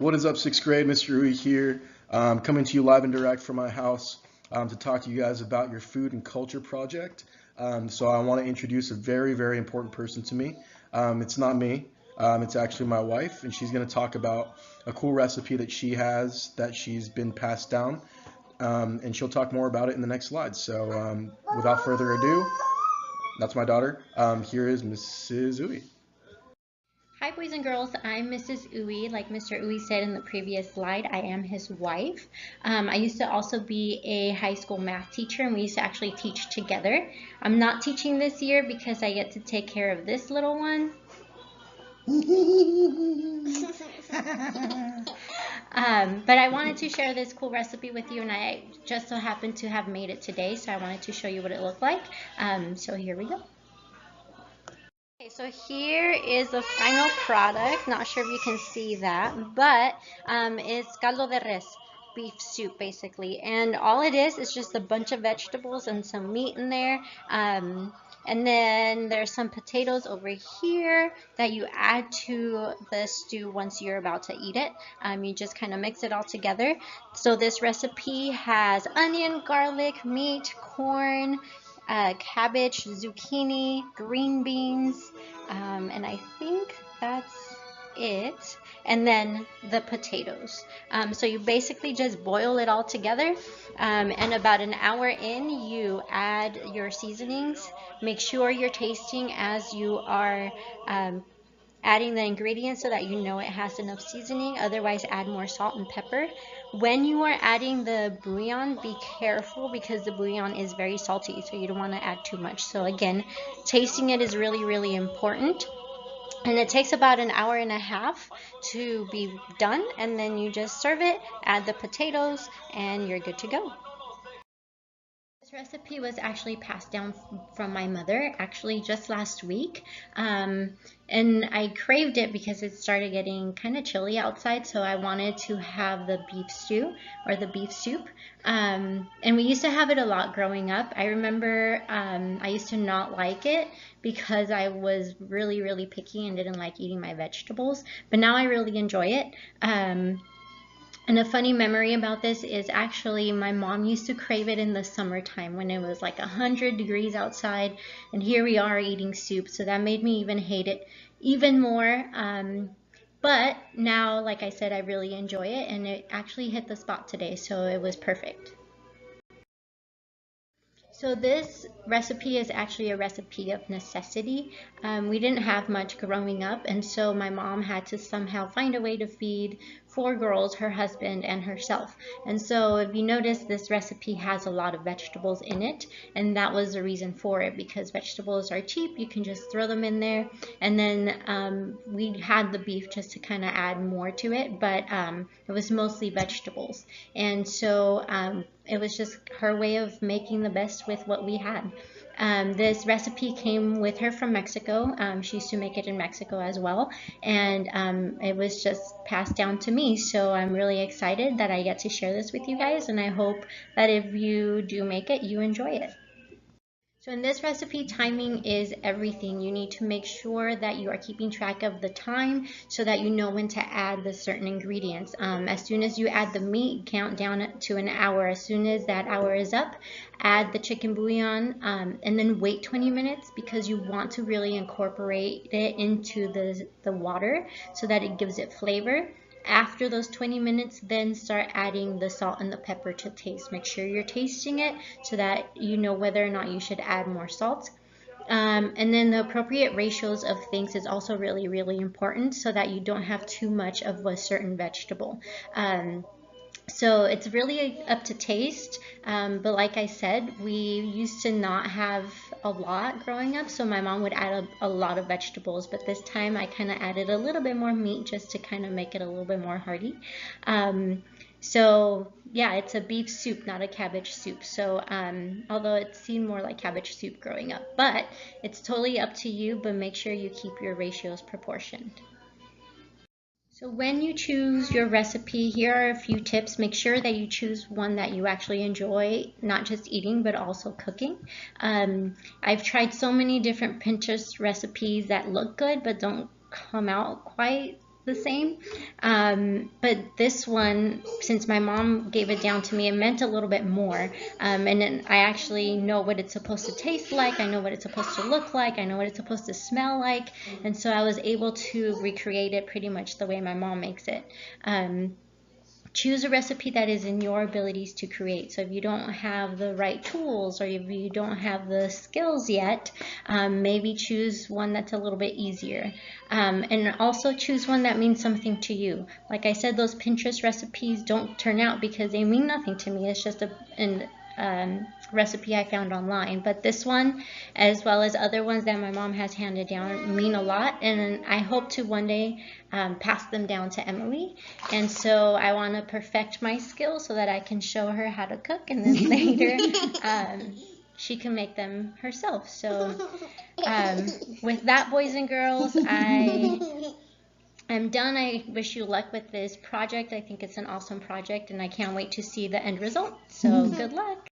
What is up, sixth grade? Mr. Rui here, coming to you live and direct from my house to talk to you guys about your food and culture project. So I want to introduce a very, very important person to me. It's not me, it's actually my wife, and she's going to talk about a cool recipe that she has that she's been passed down, and she'll talk more about it in the next slide. So without further ado, that's my daughter. Here is Mrs. Uwe. Hi boys and girls, I'm Mrs. Uwe. Like Mr. Uwe said in the previous slide, I am his wife. I used to also be a high school math teacher, and we used to actually teach together. I'm not teaching this year because I get to take care of this little one. But I wanted to share this cool recipe with you, and I just so happened to have made it today, so I wanted to show you what it looked like. So here we go. Okay, so here is the final product. Not sure if you can see that, but it's caldo de res, beef soup basically. And all it is just a bunch of vegetables and some meat in there. And then there's some potatoes over here that you add to the stew once you're about to eat it. You just kind of mix it all together. So this recipe has onion, garlic, meat, corn, cabbage, zucchini, green beans, and I think that's it. And then the potatoes. So you basically just boil it all together, and about an hour in, you add your seasonings. Make sure you're tasting as you are adding the ingredients so that you know it has enough seasoning. Otherwise, add more salt and pepper. When you are adding the bouillon, be careful because the bouillon is very salty, so you don't want to add too much. So again, tasting it is really, really important. And it takes about an hour and a half to be done, and then you just serve it, add the potatoes, and you're good to go. This recipe was actually passed down from my mother actually just last week, and I craved it because it started getting kind of chilly outside, so I wanted to have the beef stew or the beef soup, and we used to have it a lot growing up. I remember I used to not like it because I was really, really picky and didn't like eating my vegetables, but now I really enjoy it. And a funny memory about this is actually my mom used to crave it in the summertime when it was like 100 degrees outside, and here we are eating soup, so that made me even hate it even more. But now, like I said, I really enjoy it, and it actually hit the spot today, so it was perfect. So this recipe is actually a recipe of necessity. We didn't have much growing up, and so my mom had to somehow find a way to feed 4 girls, her husband, and herself. And so if you notice, this recipe has a lot of vegetables in it, and that was the reason for it, because vegetables are cheap. You can just throw them in there. And then we had the beef just to kind of add more to it, but it was mostly vegetables. And so it was just her way of making the best with what we had. This recipe came with her from Mexico. She used to make it in Mexico as well, and it was just passed down to me. So I'm really excited that I get to share this with you guys, and I hope that if you do make it, you enjoy it. So in this recipe, timing is everything. You need to make sure that you are keeping track of the time so that you know when to add the certain ingredients. As soon as you add the meat, count down to an hour. As soon as that hour is up, add the chicken bouillon, and then wait 20 minutes because you want to really incorporate it into the water so that it gives it flavor. After those 20 minutes, then start adding the salt and the pepper to taste. Make sure you're tasting it so that you know whether or not you should add more salt. And then the appropriate ratios of things is also really, really important so that you don't have too much of a certain vegetable. So it's really up to taste, but like I said, we used to not have a lot growing up, so my mom would add a lot of vegetables, but this time I kind of added a little bit more meat just to kind of make it a little bit more hearty. So yeah, it's a beef soup, not a cabbage soup. So although it seemed more like cabbage soup growing up, but it's totally up to you, but make sure you keep your ratios proportioned. So when you choose your recipe, here are a few tips. Make sure that you choose one that you actually enjoy, not just eating, but also cooking. I've tried so many different Pinterest recipes that look good, but don't come out quite the same. But this one, since my mom gave it down to me, it meant a little bit more. And then I actually know what it's supposed to taste like. I know what it's supposed to look like. I know what it's supposed to smell like. And so I was able to recreate it pretty much the way my mom makes it. Choose a recipe that is in your abilities to create. So if you don't have the right tools, or if you don't have the skills yet, maybe choose one that's a little bit easier. And also choose one that means something to you. Like I said, those Pinterest recipes don't turn out because they mean nothing to me. It's just an recipe I found online. But this one, as well as other ones that my mom has handed down, mean a lot, and I hope to one day pass them down to Emily. And so I want to perfect my skills so that I can show her how to cook, and then later she can make them herself. So with that, boys and girls, I'm done. I wish you luck with this project. I think it's an awesome project, and I can't wait to see the end result. So good luck.